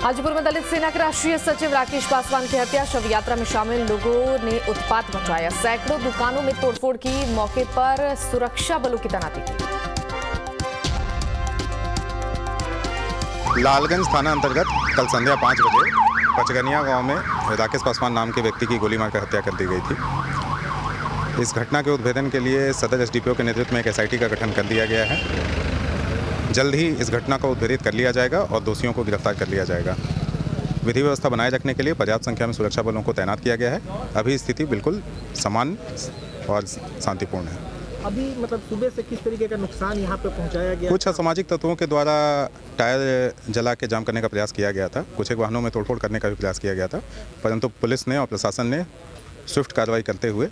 हाजीपुर में दलित सेना के राष्ट्रीय सचिव राकेश पासवान की हत्या, शव यात्रा में शामिल लोगों ने उत्पात मचाया। सैकड़ों दुकानों में तोड़फोड़ की, मौके पर सुरक्षा बलों की तैनाती की। लालगंज थाना अंतर्गत कल संध्या 5 बजे पचगनिया गांव में राकेश पासवान नाम के व्यक्ति की गोली मारकर हत्या कर दी गई थी। इस घटना के उद्भेदन के लिए सदर एसडीपीओ के नेतृत्व में एक एसआईटी का गठन कर दिया गया है। जल्द ही इस घटना को उद्भेदित कर लिया जाएगा और दोषियों को गिरफ्तार कर लिया जाएगा। विधि व्यवस्था बनाए रखने के लिए पर्याप्त संख्या में सुरक्षा बलों को तैनात किया गया है। अभी स्थिति बिल्कुल सामान्य और शांतिपूर्ण है। अभी मतलब सुबह से किस तरीके का नुकसान यहाँ पे पहुँचाया गया? कुछ असामाजिक तत्वों के द्वारा टायर जला के जाम करने का प्रयास किया गया था। कुछ एक वाहनों में तोड़फोड़ करने का भी प्रयास किया गया था, परंतु पुलिस ने और प्रशासन ने स्विफ्ट कार्रवाई करते हुए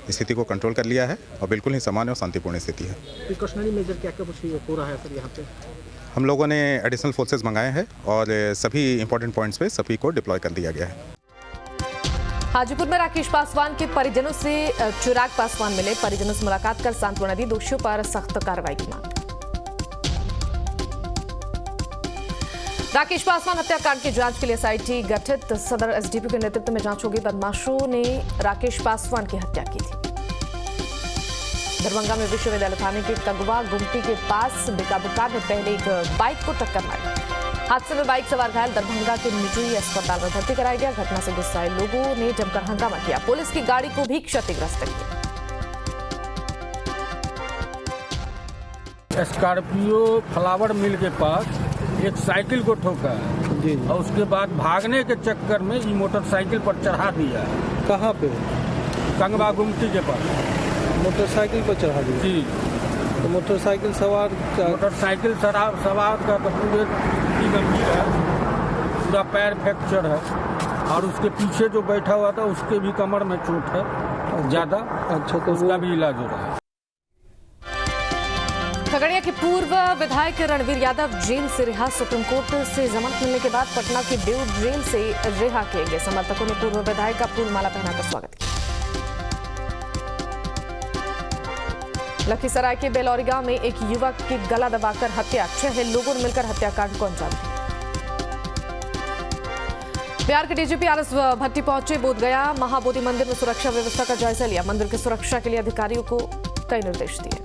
स्थिति को कंट्रोल कर लिया है और बिल्कुल ही सामान्य और शांतिपूर्ण स्थिति है। प्रिकॉशनरी मेजर क्या क्या कुछ हो रहा है सर यहाँ पे? हम लोगों ने एडिशनल फोर्सेस मंगाए हैं और सभी इंपॉर्टेंट पॉइंट्स पे सभी को डिप्लॉय कर दिया गया है। हाजीपुर में राकेश पासवान के परिजनों से चिराग पासवान मिले। परिजनों से मुलाकात कर सांत्वना दी, दोषियों पर सख्त कार्रवाई की मांग। राकेश पासवान हत्याकांड की जांच के लिए एसआईटी गठित, सदर एसडीपी के नेतृत्व में जांच होगी। बदमाशों ने राकेश पासवान की हत्या की थी। दरभंगा में विश्वविद्यालय थाने के कगवा गुमटी के पास बेकाबू कार ने पहले एक बाइक को टक्कर मारी। हादसे में बाइक सवार घायल दरभंगा के निजी अस्पताल में भर्ती कराया गया। घटना से गुस्साए लोगों ने जमकर हंगामा किया। पुलिस की गाड़ी को भी क्षतिग्रस्त किया। स्कॉर्पियो फ्लावर मिल के पास एक साइकिल को ठोका है और उसके बाद भागने के चक्कर में ये मोटरसाइकिल पर चढ़ा दिया है। कहाँ पे? कंगवा गुमटी के पास मोटरसाइकिल पर चढ़ा दिया जी। तो मोटरसाइकिल सवार का तो पूरे गंभीर है, पूरा पैर फ्रैक्चर है और उसके पीछे जो बैठा हुआ था उसके भी कमर में चोट है ज़्यादा। अच्छा, तो उसका भी इलाज हो रहा है। खगड़िया के पूर्व विधायक रणवीर यादव जेल से रिहा। सुप्रीम कोर्ट से जमानत मिलने के बाद पटना के बेउर जेल से रिहा किए गए। समर्थकों ने पूर्व विधायक का फूल माला पहनाकर स्वागत किया। लखीसराय के बेलौरिया में एक युवक की गला दबाकर हत्या, 6 लोगों ने मिलकर हत्याकांड को अंजाम दिया। बिहार के डीजीपी आरएस भट्टी पहुंचे बोधगया। महाबोधि मंदिर में सुरक्षा व्यवस्था का जायजा लिया। मंदिर की सुरक्षा के लिए अधिकारियों को कई निर्देश दिए।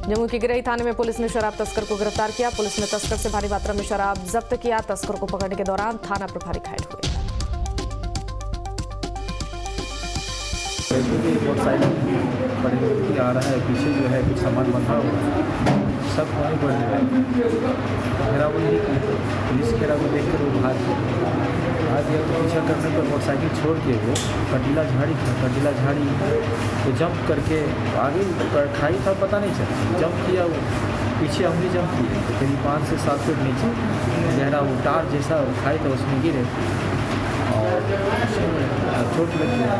जम्मू के गिरही थाने में पुलिस ने शराब तस्कर को गिरफ्तार किया। पुलिस ने तस्कर से भारी मात्रा में शराब जब्त किया। तस्कर को पकड़ने के दौरान थाना प्रभारी घायल हुए। आ रहा है, पीछे जो है कुछ सामान बंधा हुआ है, सब पानी पड़ रहा है। मेरा वो नहीं कि पुलिस घेरा को देख कर वो भाग गया। पीछा करने पर मोटरसाइकिल छोड़ के वो कंटीला झाड़ी था, कंटीला झाड़ी तो जंप करके आगे खाई था, पता नहीं चला। जंप किया, वो पीछे हमने जंप किया तो करीब 5 से 7 फीट नीचे गहरा वो टार जैसा खाई था, उसमें गिरे और चोट लग गया।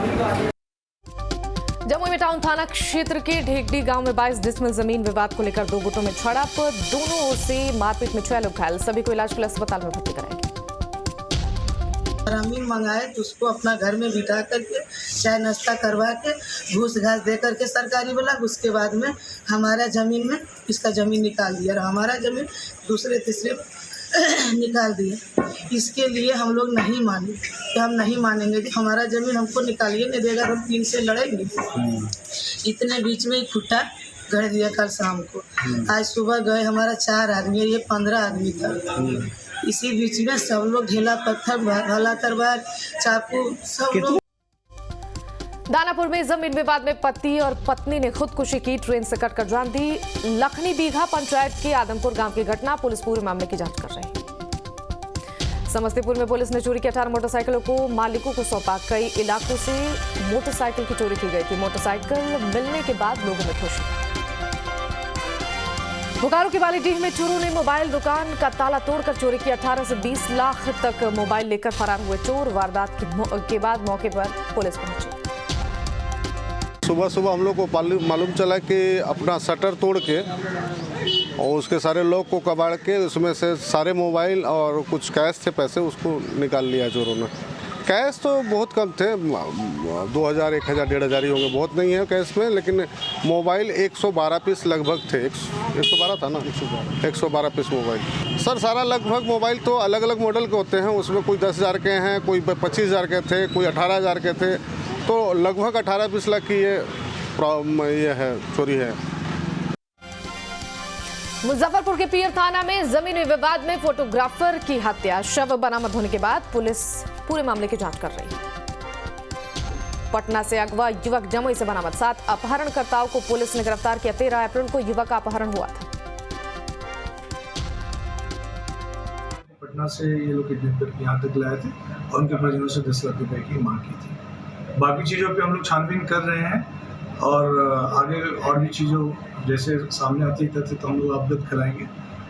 जमुई में टाउन थाना क्षेत्र के ढेगडी गांव में 22 डिसमिल जमीन विवाद को लेकर 2 गुटों में झड़प। दोनों ओर से मारपीट में 6 लोग घायल। सभी को इलाज के लिए अस्पताल में भर्ती कराया गया। ग्रामीण मंगाए तो उसको अपना घर में बिठा करके चाय नाश्ता करवा के घूस घास दे करके सरकारी वाला, उसके बाद में हमारा जमीन में इसका जमीन निकाल दिया और हमारा जमीन दूसरे तीसरे निकाल दिया। इसके लिए हम लोग नहीं माने कि हम नहीं मानेंगे कि हमारा ज़मीन हमको निकालिए नहीं देगा, हम 3 से लड़ेंगे। इतने बीच में ही खुट्टा गड़ दिया कल शाम को। आज सुबह गए, हमारा 4 आदमी, ये 15 आदमी था। इसी बीच में सब लोग ढेला पत्थर भाला करवा चाकू सब लोग। दानापुर में जमीन विवाद में पति और पत्नी ने खुदकुशी की, ट्रेन से कटकर जान दी। लखनी बीघा पंचायत के आदमपुर गांव की घटना। पुलिस पूरे मामले की जांच कर रही है। समस्तीपुर में पुलिस ने चोरी की 18 मोटरसाइकिलों को मालिकों को सौंपा। कई इलाकों से मोटरसाइकिल की चोरी की गई थी। मोटरसाइकिल मिलने के बाद लोगों में खुशी। बोकारो के बालीडीह में चोरों ने मोबाइल दुकान का ताला तोड़कर चोरी की। 18 से 20 लाख तक मोबाइल लेकर फरार हुए चोर। वारदात के बाद मौके पर पुलिस पहुंची। सुबह हम लोग को मालूम चला कि अपना शटर तोड़ के और उसके सारे लॉक को कबाड़ के उसमें से सारे मोबाइल और कुछ कैश थे पैसे, उसको निकाल लिया चोरों ने। कैश तो बहुत कम थे, 2000, 1000, 1500 ही होंगे, बहुत नहीं है कैश में। लेकिन मोबाइल 112 पीस लगभग थे, 112 था ना, 112 पीस मोबाइल। सर सारा लगभग मोबाइल तो अलग अलग मॉडल के होते हैं, उसमें कोई 10,000 के हैं, कोई 25,000 के थे, कोई 18,000 के थे, तो लगभग 18-20 लाख की ये है चोरी है। मुजफ्फरपुर के पीर थाना में जमीनी विवाद में फोटोग्राफर की हत्या, शव बरामद होने के बाद पुलिस पूरे मामले की जांच कर रही है। पटना से अगवा युवक जमुई से बरामद, 7 अपहरणकर्ताओं को पुलिस ने गिरफ्तार किया। 13 अप्रैल को युवक का अपहरण हुआ था। पटना से ये लोग किडनैप करके यहाँ तक लाए थे और उनके परिजनों से 10 लाख रुपए की मांग की थी। बाकी चीज़ों पे हम लोग छानबीन कर रहे हैं और आगे और भी चीज़ों जैसे सामने आती है तथ्य तो हम लोग अवगत कराएंगे।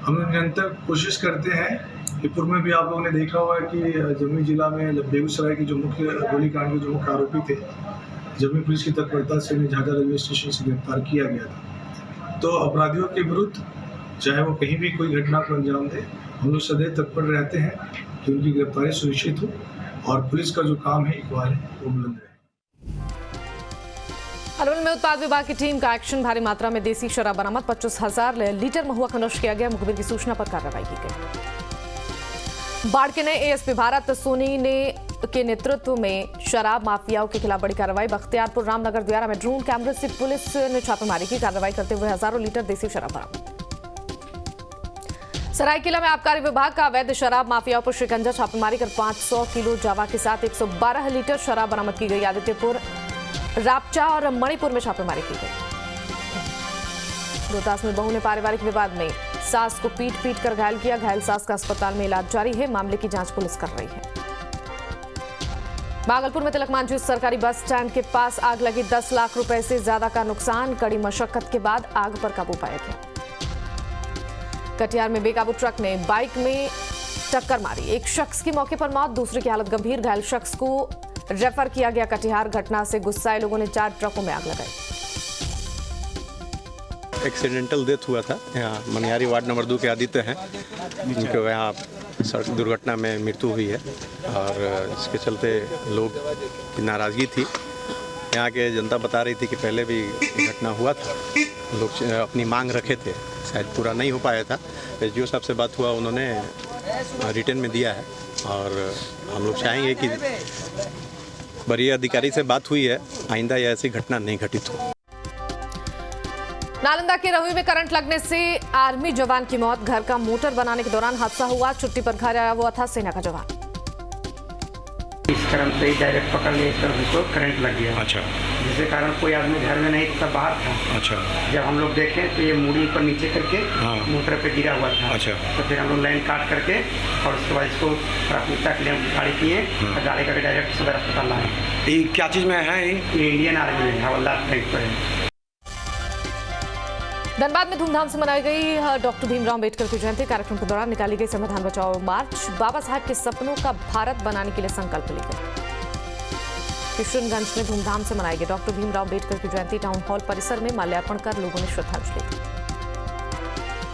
हम लोग निरंतर कोशिश करते हैं कि पूर्व में भी आप लोगों ने देखा हुआ है कि जमुई जिला में बेगूसराय के जो मुख्य गोलीकांड के जो मुख्य आरोपी थे, जमुई पुलिस की तत्परता से उन्हें झाझा रेलवे स्टेशन से गिरफ्तार किया गया था। तो अपराधियों के विरुद्ध चाहे वो कहीं भी कोई घटना को अंजाम दे, हम लोग सदैव तत्पर रहते हैं कि उनकी गिरफ्तारी सुनिश्चित हो और पुलिस का जो काम है इकबाल है वो बुलंद रहे। अलवर में उत्पाद विभाग की टीम का एक्शन, भारी मात्रा में देसी शराब बरामद, 25,000 लीटर महुआ का नष्ट किया गया। मुखबिर की सूचना पर कार्रवाई की गई। बाढ़ के नए एएसपी भारत सोनी के नेतृत्व में शराब माफियाओं के खिलाफ बड़ी कार्रवाई। बख्तियारपुर रामनगर दियारा में ड्रोन कैमरे से पुलिस ने छापेमारी की। कार्रवाई करते हुए हजारों लीटर देसी शराब बरामद। सरायकेला में आबकारी विभाग का अवैध शराब माफियाओं पर शिकंजा, छापेमारी कर 500 किलो जावा के साथ 112 लीटर शराब बरामद की गई। आदित्यपुर, रापचा और मणिपुर में छापेमारी की गई। रोहतास में बहू ने पारिवारिक विवाद में सास को पीट कर घायल किया। घायल सास का अस्पताल में इलाज जारी है। मामले की जांच पुलिस कर रही है। भागलपुर में तिलक मांझी सरकारी बस स्टैंड के पास आग लगी, 10 लाख रुपए से ज्यादा का नुकसान। कड़ी मशक्कत के बाद आग पर काबू पाया गया। कटिहार में बेकाबू ट्रक ने बाइक में टक्कर मारी, एक शख्स की मौके पर मौत, दूसरे की हालत गंभीर। घायल शख्स को रेफर किया गया कटिहार। घटना से गुस्साए लोगों ने 4 ट्रकों में आग लगाई। एक्सीडेंटल डेथ हुआ था यहाँ मनियारी वार्ड नंबर 2 के आदित्य हैं, जिनको यहाँ सड़क दुर्घटना में मृत्यु हुई है और इसके चलते लोग की नाराज़गी थी। यहाँ के जनता बता रही थी कि पहले भी घटना हुआ था, लोग अपनी मांग रखे थे, शायद पूरा नहीं हो पाया था। एसडीओ साहब से बात हुआ, उन्होंने रिटर्न में दिया है और हम लोग चाहेंगे कि वरीय अधिकारी से बात हुई है, आइंदा यह ऐसी घटना नहीं घटित हो। नालंदा के रहुई में करंट लगने से आर्मी जवान की मौत। घर का मोटर बनाने के दौरान हादसा हुआ। छुट्टी पर घर आया हुआ था सेना का जवान। इस करंट से डायरेक्ट पकड़ लिया, इस तरफ उसको करंट लग गया। अच्छा। जिसके कारण कोई आदमी घर में नहीं था, बाहर था। अच्छा। जब हम लोग देखें तो ये मूड़ी पर नीचे करके मोटर पे गिरा हुआ था। अच्छा। तो फिर हम लोग लाइन काट करके और उसके बाद इसको प्राथमिकता के लिए गाड़ी किए और गाड़ी करके डायरेक्ट सदर अस्पताल लाए। ये क्या चीज़ में है? ये इंडियन आर्मी में हवलदार टैंक पर है। धनबाद में धूमधाम से मनाई गई डॉक्टर भीमराव अम्बेडकर की जयंती। कार्यक्रम के दौरान निकाली गई संविधान बचाओ मार्च। बाबा साहब के सपनों का भारत बनाने के लिए संकल्प ली गई। किशनगंज में धूमधाम से मनाई गई डॉक्टर भीमराव अम्बेडकर की जयंती। टाउन हॉल परिसर में माल्यार्पण कर लोगों ने श्रद्धांजलि दी।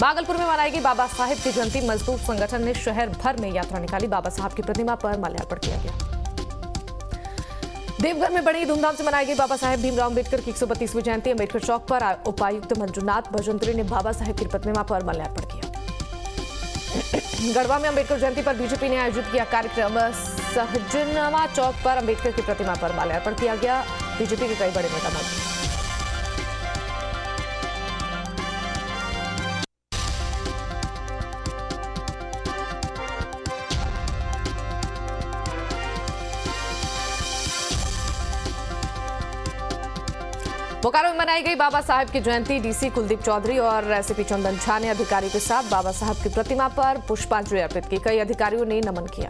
भागलपुर में मनाई गई बाबा साहब की जयंती। मजदूर संगठन ने शहर भर में यात्रा निकाली। बाबा साहब की प्रतिमा पर माल्यार्पण किया गया। देवघर में बड़ी धूमधाम से मनाई गई बाबा साहेब भीमराव अम्बेडकर की 132वीं जयंती। अम्बेडकर चौक पर उपायुक्त मंजुनाथ भजंत्री ने बाबा साहेब की प्रतिमा पर माल्यार्पण किया। गढ़वा में अम्बेडकर जयंती पर बीजेपी ने आयोजित किया कार्यक्रम। सहजनवा चौक पर अम्बेडकर की प्रतिमा पर माल्यार्पण किया गया। बीजेपी के कई बड़े नेता मौजूद। बोकारो में मनाई गई बाबा साहब की जयंती। डीसी कुलदीप चौधरी और एसपी चंदन झा ने अधिकारियों के साथ बाबा साहब की प्रतिमा पर पुष्पांजलि अर्पित की। कई अधिकारियों ने नमन किया।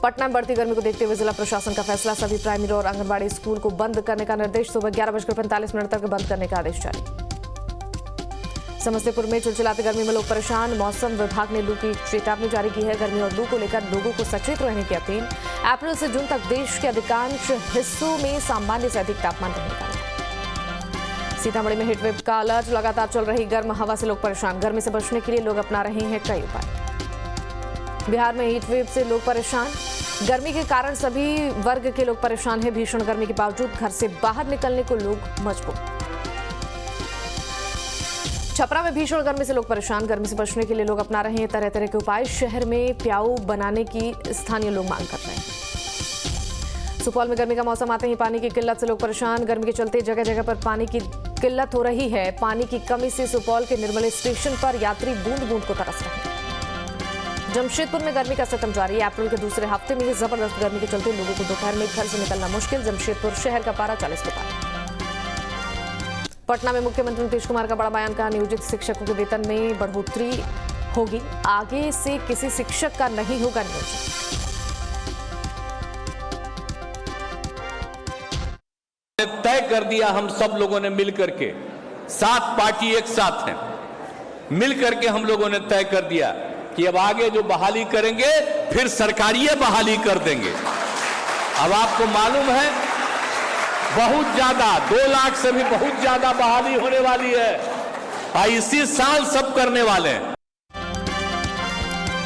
पटना में बढ़ती गर्मी को देखते हुए जिला प्रशासन का फैसला, सभी प्राइमरी और आंगनबाड़ी स्कूल को बंद करने का निर्देश। सुबह 11:45 तक बंद करने का आदेश जारी। समस्तीपुर में चिलचिलाती गर्मी में लोग परेशान। मौसम विभाग ने लू की चेतावनी जारी की है। गर्मी और लू को लेकर लोगों को सचेत रहने की अपील। अप्रैल से जून तक देश के अधिकांश हिस्सों में सामान्य से अधिक तापमान रहने का। सीतामढ़ी में हीटवेव का अलर्ट। लगातार चल रही गर्म हवा से लोग परेशान। गर्मी से बचने के लिए लोग अपना रहे हैं कई उपाय। बिहार में हीटवेव से लोग परेशान। गर्मी के कारण सभी वर्ग के लोग परेशान हैं। भीषण गर्मी के बावजूद घर से बाहर निकलने को लोग मजबूर। छपरा में भीषण गर्मी से लोग परेशान। गर्मी से बचने के लिए लोग अपना रहे हैं तरह तरह के उपाय। शहर में प्याऊ बनाने की स्थानीय लोग मांग कर रहे हैं। सुपौल में गर्मी का मौसम आते ही पानी की किल्लत से लोग परेशान। गर्मी के चलते जगह जगह पर पानी की किल्लत हो रही है। पानी की कमी से सुपौल के निर्मली स्टेशन पर यात्री बूंद बूंद को तरस रहे हैं। जमशेदपुर में गर्मी का सितम जारी है। अप्रैल के दूसरे हफ्ते में ही जबरदस्त गर्मी के चलते लोगों को दोपहर में घर से निकलना मुश्किल। जमशेदपुर शहर का पारा 40 के पार। पटना में मुख्यमंत्री नीतीश कुमार का बड़ा बयान। कहा नियोजित शिक्षकों के वेतन में बढ़ोतरी होगी। आगे से किसी शिक्षक का नहीं होगा नियोजन। तय कर दिया हम सब लोगों ने मिलकर के, 7 पार्टी एक साथ हैं, मिलकर के हम लोगों ने तय कर दिया कि अब आगे जो बहाली करेंगे फिर सरकारीय बहाली कर देंगे। अब आपको मालूम है बहुत ज्यादा 2 लाख से भी बहुत ज्यादा बहाली होने वाली है और इसी साल सब करने वाले हैं।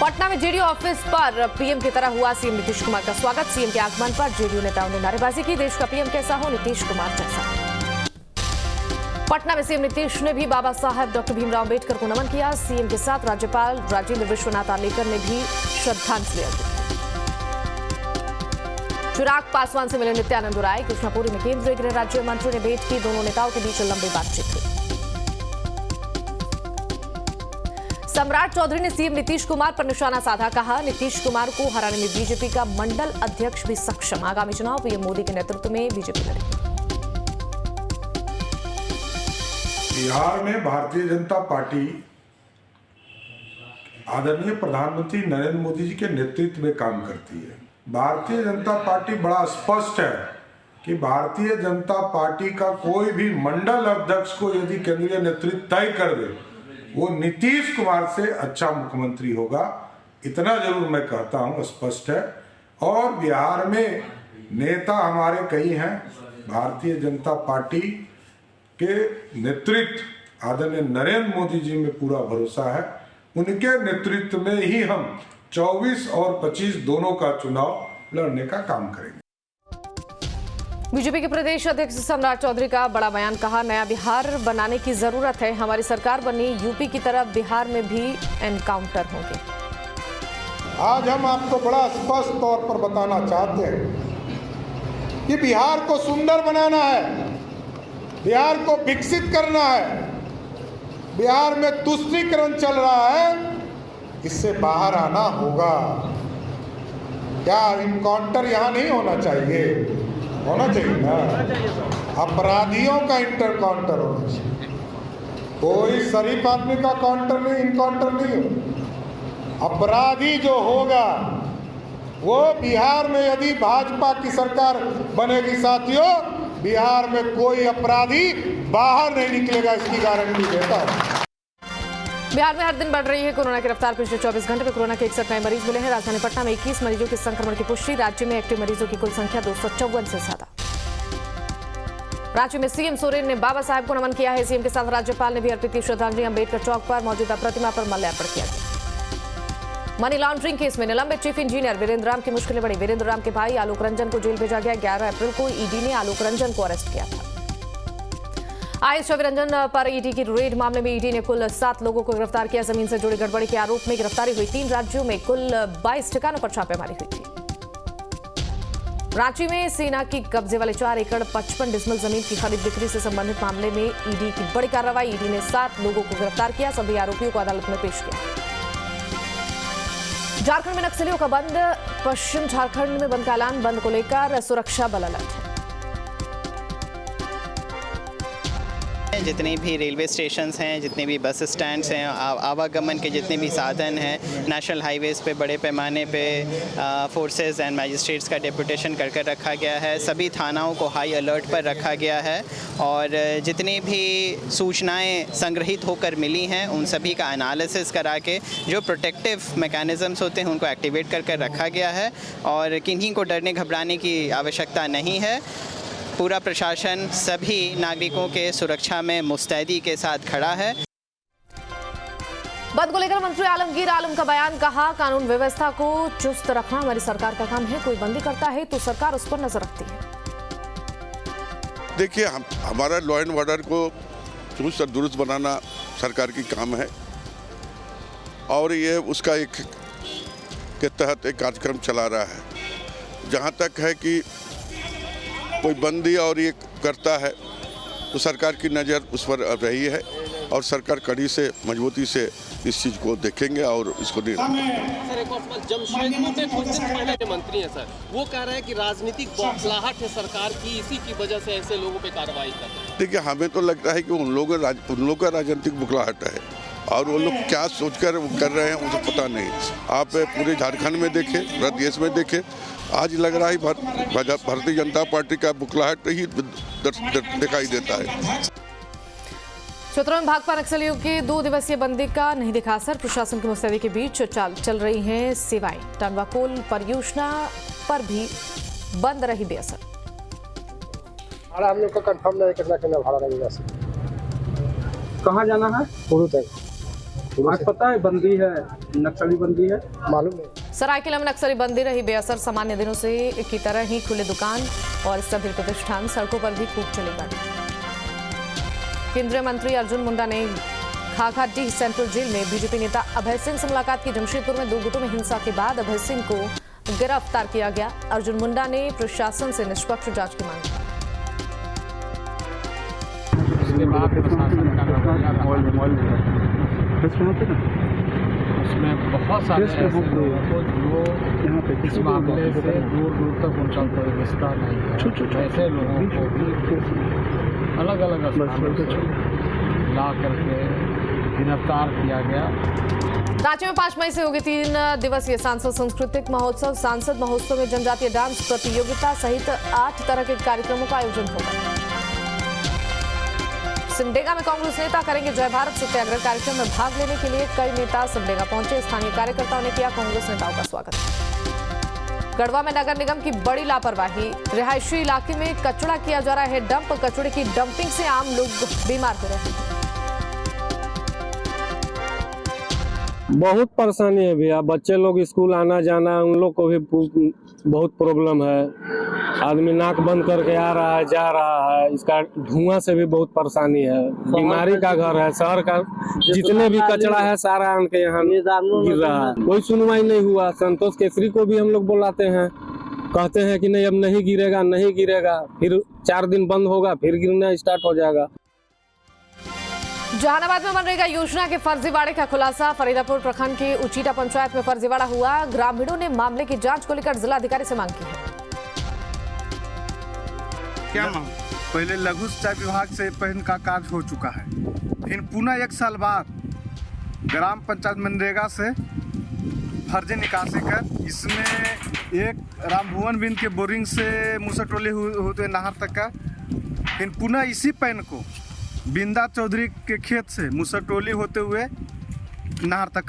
पटना में जेडीयू ऑफिस पर पीएम की तरह हुआ सीएम नीतीश कुमार का स्वागत। सीएम के आगमन पर जेडीयू नेताओं ने नारेबाजी की। देश का पीएम कैसा हो, नीतीश कुमार जैसा। पटना में सीएम नीतीश ने भी बाबा साहब डॉक्टर भीमराव अम्बेडकर को नमन किया। सीएम के साथ राज्यपाल राजेंद्र विश्वनाथ आर्लेकर ने भी श्रद्धांजलि अर्पित की। चिराग पासवान से मिले नित्यानंद राय। कृष्णापुरी में केंद्रीय गृह राज्य मंत्री ने भेंट की। दोनों नेताओं के बीच लंबी बातचीत हुई। सम्राट चौधरी ने सीएम नीतीश कुमार पर निशाना साधा। कहा नीतीश कुमार को हराने में बीजेपी का मंडल अध्यक्ष भी सक्षम। आगामी चुनाव पीएम मोदी के नेतृत्व में बीजेपी लड़ेगी। बिहार में भारतीय जनता पार्टी आदरणीय प्रधानमंत्री नरेंद्र मोदी जी के नेतृत्व में काम करती है। भारतीय जनता पार्टी बड़ा स्पष्ट है कि भारतीय जनता पार्टी का कोई भी मंडल अध्यक्ष को यदि केंद्रीय नेतृत्व तय कर दे वो नीतीश कुमार से अच्छा मुख्यमंत्री होगा। इतना जरूर मैं कहता हूं, स्पष्ट है। और बिहार में नेता हमारे कई हैं। भारतीय जनता पार्टी के नेतृत्व आदरणीय नरेंद्र मोदी जी में पूरा भरोसा है। उनके नेतृत्व में ही हम 24 और 25 दोनों का चुनाव लड़ने का काम करेंगे। बीजेपी के प्रदेश अध्यक्ष सम्राट चौधरी का बड़ा बयान। कहा नया बिहार बनाने की जरूरत है। हमारी सरकार बनी यूपी की तरह बिहार में भी एनकाउंटर होंगे। आज हम आपको बड़ा स्पष्ट तौर पर बताना चाहते हैं कि बिहार को सुंदर बनाना है, बिहार को विकसित करना है। बिहार में तुष्टीकरण चल रहा है, इससे बाहर आना होगा। क्या इनकाउंटर यहाँ नहीं होना चाहिए? होना चाहिए ना। अपराधियों का इंटरकाउंटर होना चाहिए। कोई शरीफ आदमी का काउंटर नहीं, इनकाउंटर नहीं हो। अपराधी जो होगा वो बिहार में यदि भाजपा की सरकार बनेगी साथियों, बिहार में कोई अपराधी बाहर नहीं निकलेगा, इसकी गारंटी देता हूं। बिहार में हर दिन बढ़ रही है कोरोना की रफ्तार। पिछले 24 घंटे में कोरोना के 61 नए मरीज मिले हैं। राजधानी पटना में 21 मरीजों के संक्रमण की पुष्टि। राज्य में एक्टिव मरीजों की कुल संख्या 254 से ज्यादा। राज्य में सीएम सोरेन ने बाबा साहब को नमन किया है। सीएम के साथ राज्यपाल ने भी अर्पित की श्रद्धांजलि। अम्बेडकर चौक पर मौजूदा प्रतिमा पर माल्यार्पण किया गया। मनी लॉन्ड्रिंग केस में निलंबित चीफ इंजीनियर वीरेंद्र राम की मुश्किलें बढ़ी। वीरेंद्र राम के भाई आलोक रंजन को जेल भेजा गया। 11 अप्रैल को ईडी ने आलोक रंजन को अरेस्ट किया था। आईएएस छवि रंजन पर ईडी की रेड मामले में ईडी ने कुल 7 लोगों को गिरफ्तार किया। जमीन से जुड़ी गड़बड़ी के आरोप में गिरफ्तारी हुई। 3 राज्यों में कुल 22 ठिकानों पर छापेमारी हुई थी। रांची में सेना की कब्जे वाले 4 एकड़ 55 डिसमिल जमीन की खरीद बिक्री से संबंधित मामले में ईडी की बड़ी कार्रवाई। ईडी ने 7 लोगों को गिरफ्तार किया। सभी आरोपियों को अदालत में पेश किया। झारखंड में नक्सलियों का बंद। पश्चिम झारखंड में बंद का ऐलान। बंद को लेकर सुरक्षा बल अलर्ट है। जितने भी रेलवे स्टेशंस हैं, जितने भी बस स्टैंड्स हैं, आवागमन के जितने भी साधन हैं, नेशनल हाईवेज़ पे बड़े पैमाने पे फोर्सेस एंड मैजिस्ट्रेट्स का डेपुटेशन कर रखा गया है। सभी थानाओं को हाई अलर्ट पर रखा गया है और जितनी भी सूचनाएं संग्रहित होकर मिली हैं उन सभी का एनालिसिस करा के जो प्रोटेक्टिव मैकेनिज़म्स होते हैं उनको एक्टिवेट कर रखा गया है और किन्हीं को डरने घबराने की आवश्यकता नहीं है। पूरा प्रशासन सभी नागरिकों के सुरक्षा में मुस्तैदी के साथ खड़ा है। बंद को लेकर मंत्री आलमगीर आलम का बयान, कहा कानून व्यवस्था को चुस्त रखना हमारी सरकार का काम है, कोई बंदी करता है तो सरकार उस पर नजर रखती है। देखिए, हमारा लॉ एंड ऑर्डर को चुस्त और दुरुस्त बनाना सरकार की काम है और ये उसका एक के तहत एक कार्यक्रम चला रहा है। जहाँ तक है कि कोई बंदी और ये करता है तो सरकार की नज़र उस पर रही है और सरकार कड़ी से मजबूती से इस चीज़ को देखेंगे और इसको सर एक और सवाल, जमशेदपुर के कुछ दिन पहले के मंत्री हैं सर, वो कह रहे हैं कि राजनीतिक बौखलाहट है सरकार की, इसी की वजह से ऐसे लोगों पे कार्रवाई कर रहे हैं। देखिए, हमें तो लगता है कि उन लोगों का राजनीतिक बुखलाहट है और वो लोग क्या सोचकर कर रहे हैं उसे पता नहीं। आप पूरे झारखंड में देखें, पूरा देश में देखें, आज लग रहा है भारतीय जनता पार्टी का बुखलाहट ही दिखाई देता है। क्षेत्रों में भाकपा नक्सलियों की 2 दिवसीय बंदी का नहीं दिखा असर, प्रशासन की मुस्तैदी के बीच चल रही हैं सेवाएं। टंडवा कोल परियोजना पर भी बंद रही बेअसर। भाड़ा हम लोग का कंफर्म नहीं, कितना भाड़ा लगेगा। कहाँ जाना है? पुरू तक। आज पता है बंदी है, नक्सली बंदी है, मालूम नहीं। सरायकेला में नक्सली बंदी रही बेअसर, सामान्य दिनों से की तरह ही खुले दुकान और सभी प्रतिष्ठान, सड़कों पर भी खूब चली गाड़ी। केंद्रीय मंत्री अर्जुन मुंडा ने खाघाटी सेंट्रल जेल में बीजेपी नेता अभय सिंह से मुलाकात की। जमशेदपुर में 2 गुटों में हिंसा के बाद अभय सिंह को गिरफ्तार किया गया। अर्जुन मुंडा ने प्रशासन से निष्पक्ष जांच की मांग की। उसमें बहुत सारे ऐसे लोगों को जो इस मामले से दूर दूर तक उनका कोई रिश्ता नहीं है, ऐसे लोगों को भी अलग अलग स्थानों से ला करके गिरफ्तार किया गया। रांची में 5 मई से होगी 3 दिवसीय सांसद सांस्कृतिक महोत्सव। सांसद महोत्सव में जनजातीय डांस प्रतियोगिता सहित 8 तरह के कार्यक्रमों का आयोजन होगा। सिमडेगा में कांग्रेस नेता करेंगे जय भारत सत्याग्रह। कार्यक्रम में भाग लेने के लिए कई नेता सिमडेगा पहुंचे। स्थानीय कार्यकर्ताओं ने किया कांग्रेस नेताओं का स्वागत। गढ़वा में नगर निगम की बड़ी लापरवाही, रिहायशी इलाके में कचरा किया जा रहा है डंप। कचरे की डंपिंग से आम लोग बीमार हो रहे हैं। बहुत परेशानी है भैया, बच्चे लोग स्कूल आना जाना, उन लोग को भी बहुत प्रॉब्लम है। आदमी नाक बंद करके आ रहा है, जा रहा है, इसका धुआं से भी बहुत परेशानी है। बीमारी का घर है, शहर का जितने भी कचरा है सारा आन के यहाँ गिर रहा है। कोई सुनवाई नहीं हुआ। संतोष केसरी को भी हम लोग बुलाते हैं, कहते हैं कि नहीं अब नहीं गिरेगा, नहीं गिरेगा, फिर 4 दिन बंद होगा, फिर गिरना स्टार्ट हो जाएगा। जहानाबाद में मनरेगा योजना के फर्जीवाड़े का खुलासा। फरीदापुर प्रखंड की उचीटा पंचायत में फर्जीवाड़ा हुआ। ग्रामीणों ने मामले की जांच को लेकर जिलाधिकारी से मांग की है। क्या मांग? पहले लघु सिंचाई विभाग से पैन का कार्य हो चुका है, फिर पुनः 1 साल बाद ग्राम पंचायत मनरेगा से फर्जी निकासी कर इसमें एक रामभुवन बिंद के बोरिंग से मुसटोली होते नहर तक का, फिर पुनः इसी पैन को बिंदा चौधरी के खेत से मुसटोली होते हुए नहर तक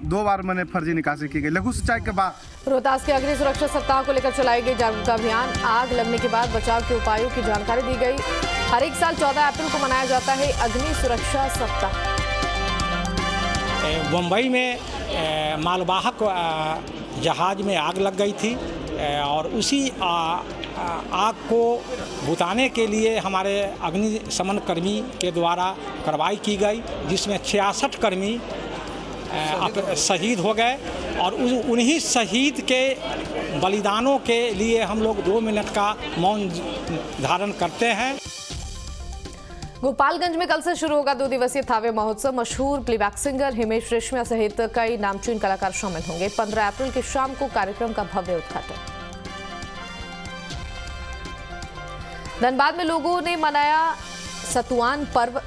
2 बार मैंने फर्जी निकासी की गई लघु सिंचाई के बाद। रोहतास के अग्नि सुरक्षा सप्ताह को लेकर चलाई गई जागरूकता अभियान। आग लगने के बाद बचाव के उपायों की जानकारी दी गई। हर एक साल 14 अप्रैल को मनाया जाता है अग्नि सुरक्षा सप्ताह। मुंबई में मालवाहक जहाज में आग लग गई थी और उसी आग को बुझाने के लिए हमारे अग्निशमन कर्मी के द्वारा कार्रवाई की गई, जिसमें 66 कर्मी शहीद हो गए और उन्हीं शहीद के बलिदानों के लिए हम लोग 2 मिनट का मौन धारण करते हैं। गोपालगंज में कल से शुरू होगा 2 दिवसीय थावे महोत्सव। मशहूर प्लेबैक सिंगर हिमेश रेशमिया सहित कई नामचीन कलाकार शामिल होंगे। 15 अप्रैल की शाम को कार्यक्रम का भव्य उद्घाटन। धनबाद में लोगों ने मनाया सतुआन पर्व।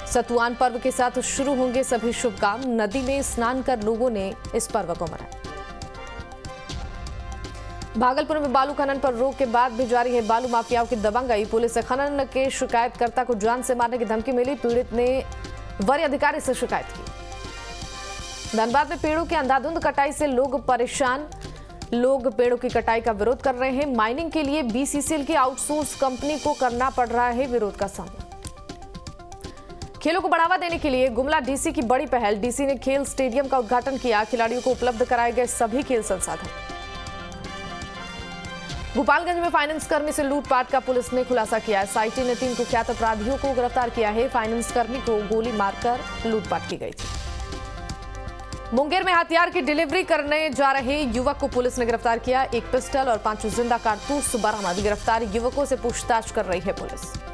सतुआन पर्व के साथ शुरू होंगे सभी शुभ काम। नदी में स्नान कर लोगों ने इस पर्व को मनाया। भागलपुर में बालू खनन पर रोक के बाद भी जारी है बालू माफियाओं की दबंगई। पुलिस से खनन के शिकायतकर्ता को जान से मारने की धमकी मिली। पीड़ित ने वरीय अधिकारी से शिकायत की। धनबाद में पेड़ों की अंधाधुंध कटाई से लोग परेशान। लोग पेड़ों की कटाई का विरोध कर रहे हैं। माइनिंग के लिए BCCL की आउटसोर्स कंपनी को करना पड़ रहा है विरोध का सामना। खेलों को बढ़ावा देने के लिए गुमला डीसी की बड़ी पहल। डीसी ने खेल स्टेडियम का उद्घाटन किया। खिलाड़ियों को उपलब्ध कराए गए सभी खेल संसाधन। गोपालगंज में फाइनेंस कर्मी से लूटपाट का पुलिस ने खुलासा किया है। एसआईटी ने 3 कुख्यात अपराधियों को गिरफ्तार किया है। फाइनेंस कर्मी को गोली मारकर लूटपाट की गई थी। मुंगेर में हथियार की डिलीवरी करने जा रहे युवक को पुलिस ने गिरफ्तार किया। 1 पिस्टल और 5 जिंदा कारतूस बरामद। गिरफ्तार युवकों से पूछताछ कर रही है पुलिस।